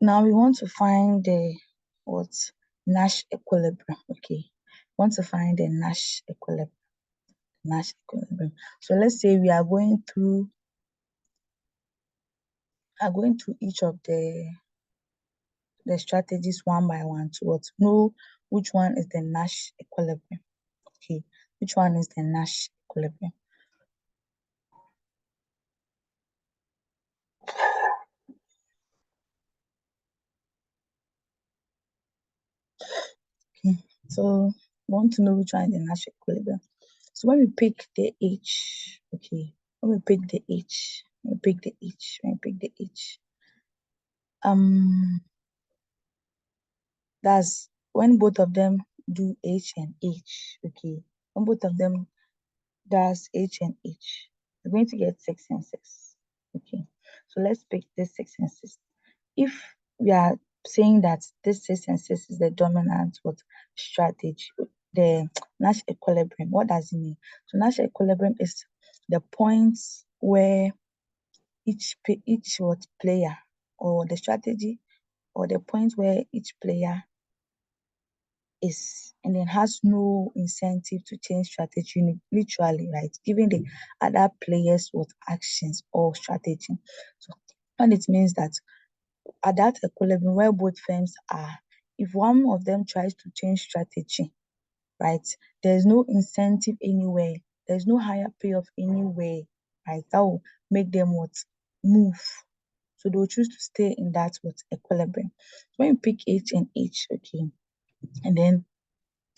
Now we want to find the Nash equilibrium. Okay, want to find the Nash equilibrium. Nash equilibrium. So let's say we are going through each of the strategies one by one to know which one is the Nash equilibrium. Okay, which one is the Nash equilibrium? Okay, so we want to know which one is the Nash equilibrium. So when we pick the H, okay, when we pick the H, that's when both of them do H and H, okay. When both of them does H and H, we're going to get 6 and 6, okay. So let's pick this 6 and 6. If we are saying that this 6 and 6 is the dominant strategy, the Nash equilibrium, what does it mean? So Nash equilibrium is the points where each player, or the strategy, or the point where each player is and then has no incentive to change strategy literally, right? Giving the other players actions or strategy. So and it means that at that equilibrium where both firms are, if one of them tries to change strategy, right, there's no incentive anywhere, there's no higher payoff anywhere, right? That will make them move. So they'll choose to stay in that equilibrium. So when you pick H and H, okay, and then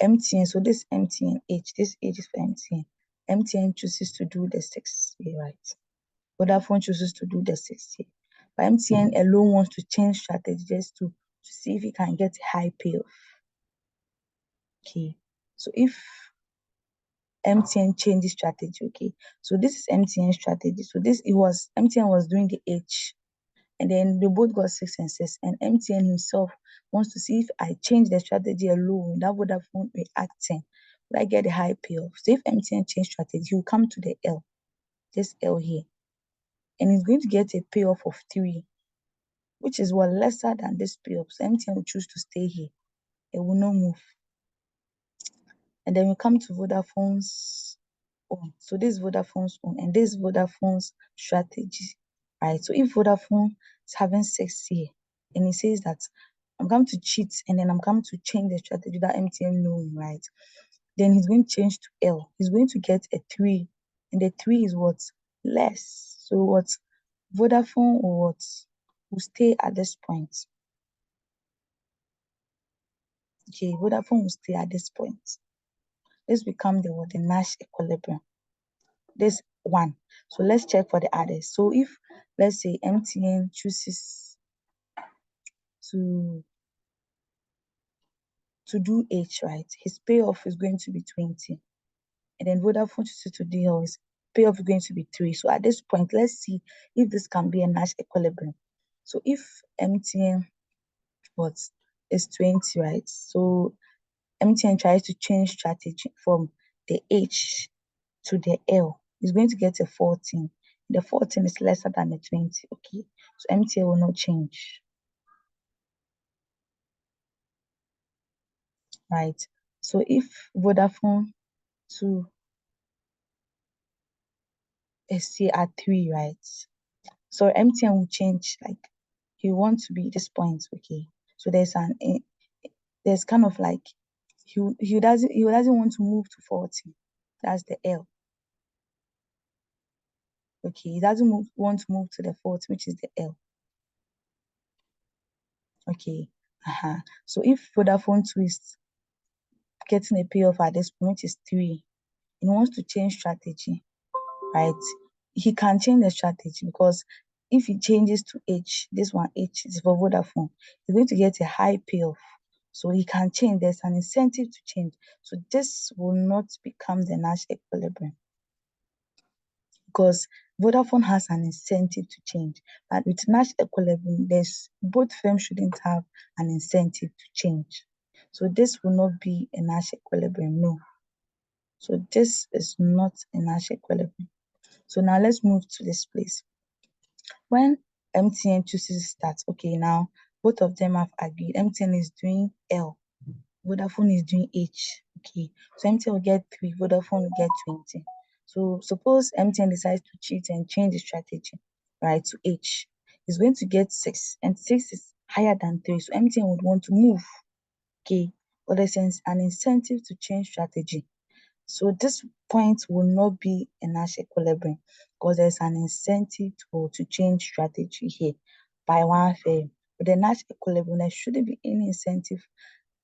MTN, so this MTN H, this H is for MTN. MTN chooses to do the 6 here, right? Vodafone chooses to do the 6 here. But MTN alone wants to change strategy just to see if he can get a high payoff. Okay, so if MTN changes strategy, okay, so this is MTN strategy. So MTN was doing the H, and then they both got 6 and 6, and MTN himself wants to see if I change the strategy alone, that Vodafone reacting, will I get a high payoff? So if MTN change strategy, he will come to the L, this L here, and he's going to get a payoff of 3, which is lesser than this payoff. So MTN will choose to stay here. It will not move. And then we come to Vodafone's own. So this is Vodafone's own, and this is Vodafone's strategy, right? So if Vodafone is having 6 here, and he says that I'm going to cheat, and then I'm going to change the strategy that MTN knowing, right? Then he's going to change to L. He's going to get a 3, and the 3 is less. So Vodafone will stay at this point. Okay, Vodafone will stay at this point. This becomes the Nash equilibrium. This one. So let's check for the others. So if let's say MTN chooses to do H, right, his payoff is going to be 20. And then Vodafone chooses to do L, his payoff is going to be 3. So at this point, let's see if this can be a Nash equilibrium. So if MTN is 20, right? So MTN tries to change strategy from the H to the L, is going to get a 14. The 14 is lesser than the 20, okay? So MTN will not change, right? So if Vodafone to SC at 3, right? So MTN will change, like he wants to be this point, okay? So there's kind of like he doesn't want to move to 40. That's the L. Okay, he doesn't want to move to the 40, which is the L. Okay. So if Vodafone 2 is getting a payoff at this point, which is 3, and he wants to change strategy, right? He can change the strategy, because if he changes to H, this one H is for Vodafone, he's going to get a high payoff. So he can change. There's an incentive to change. So this will not become the Nash equilibrium, because Vodafone has an incentive to change. But with Nash equilibrium, both firms shouldn't have an incentive to change. So this will not be a Nash equilibrium, no. So this is not a Nash equilibrium. So now let's move to this place. When MTN chooses that, okay, now both of them have agreed. MTN is doing L, Vodafone is doing H. Okay, so MTN will get 3, Vodafone will get 20. So suppose MTN decides to cheat and change the strategy, right, to H. It's going to get 6, and 6 is higher than 3, so MTN would want to move. Okay, but there's an incentive to change strategy. So this point will not be a Nash equilibrium because there's an incentive to change strategy here by one firm. With the Nash equilibrium, there shouldn't be any incentive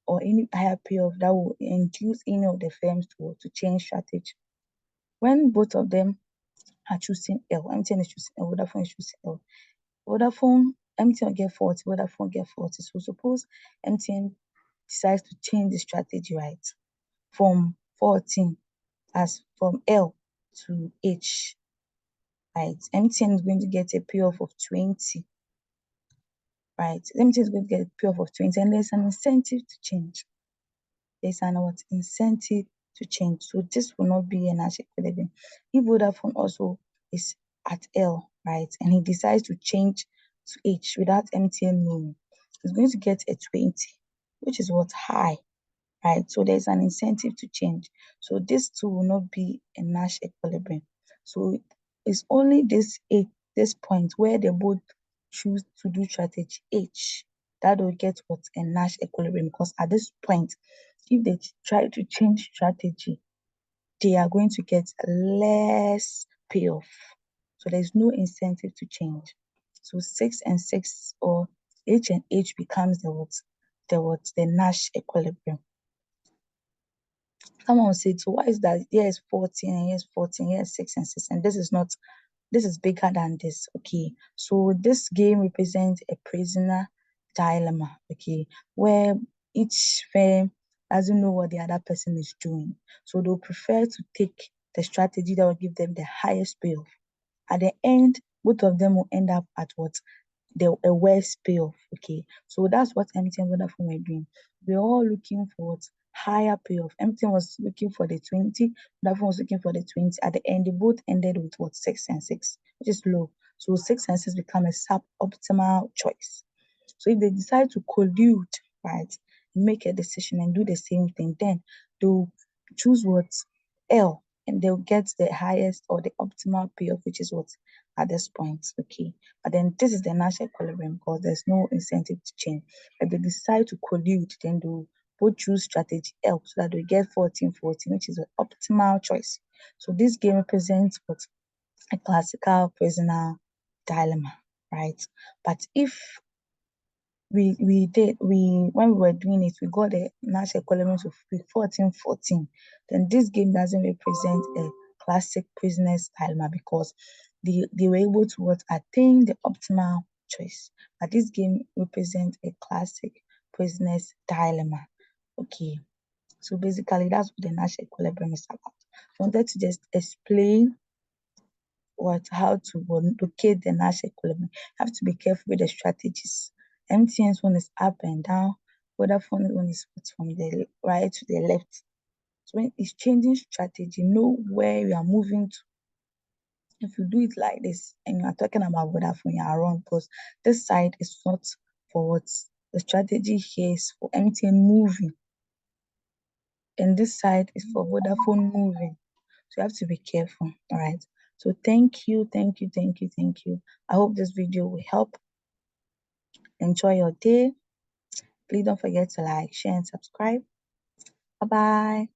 or any higher payoff that will induce any of the firms to change strategy. When both of them are choosing L, MTN is choosing L, Vodafone is choosing L. MTN will get 40, Vodafone get 40. So suppose MTN decides to change the strategy, right, from 14 as from L to H, right? MTN is going to get a payoff of 20, right? MTN is going to get a payoff of 20, and there's an incentive to change. There's an incentive to change. So this will not be an Nash equilibrium. If Vodafone also is at L, right, and he decides to change to H without MTN knowing, he's going to get a 20, which is what high, right? So there's an incentive to change. So this too will not be a Nash equilibrium. So it's only this point where they both choose to do strategy H that will get what a Nash equilibrium, because at this point, if they try to change strategy, they are going to get less payoff. So there's no incentive to change. So 6 and 6 or H and H becomes the Nash equilibrium. Someone will say, so why is that here is 14 and here is 14, here is 6 and 6, and this is bigger than this? Okay, so this game represents a prisoner dilemma, okay, where each firm doesn't know what the other person is doing. So they'll prefer to take the strategy that will give them the highest payoff. At the end, both of them will end up at what? A worse payoff. Okay, so that's what MTN and Vodafone were doing. We're all looking for what? Higher payoff. MTN was looking for the 20, Vodafone was looking for the 20. At the end, they both ended with what? 6 and 6, which is low. So 6 and 6 become a suboptimal choice. So if they decide to collude, right, make a decision and do the same thing, then they'll choose what? L, and they'll get the highest or the optimal payoff, which is what? At this point, okay. But then this is the Nash equilibrium because there's no incentive to change. If they decide to collude, then they'll both choose strategy L so that they get 14-14, which is the optimal choice. So this game represents what? A classical prisoner dilemma, right? But if when we were doing it, we got the Nash equivalent of 14-14, then this game doesn't represent a classic prisoner's dilemma because they were able to attain the optimal choice. But this game represents a classic prisoner's dilemma. Okay, so basically that's what the Nash equilibrium is about. I wanted to just explain how to locate the Nash equilibrium. You have to be careful with the strategies. MTN's one is up and down, Vodafone one is from the right to the left. So when it's changing strategy, know where you are moving to. If you do it like this and you are talking about Vodafone, you are wrong because this side is not for what the strategy here is for MTN moving, and this side is for Vodafone moving. So you have to be careful. All right. So thank you. I hope this video will help. Enjoy your day. Please don't forget to like, share, and subscribe. Bye bye.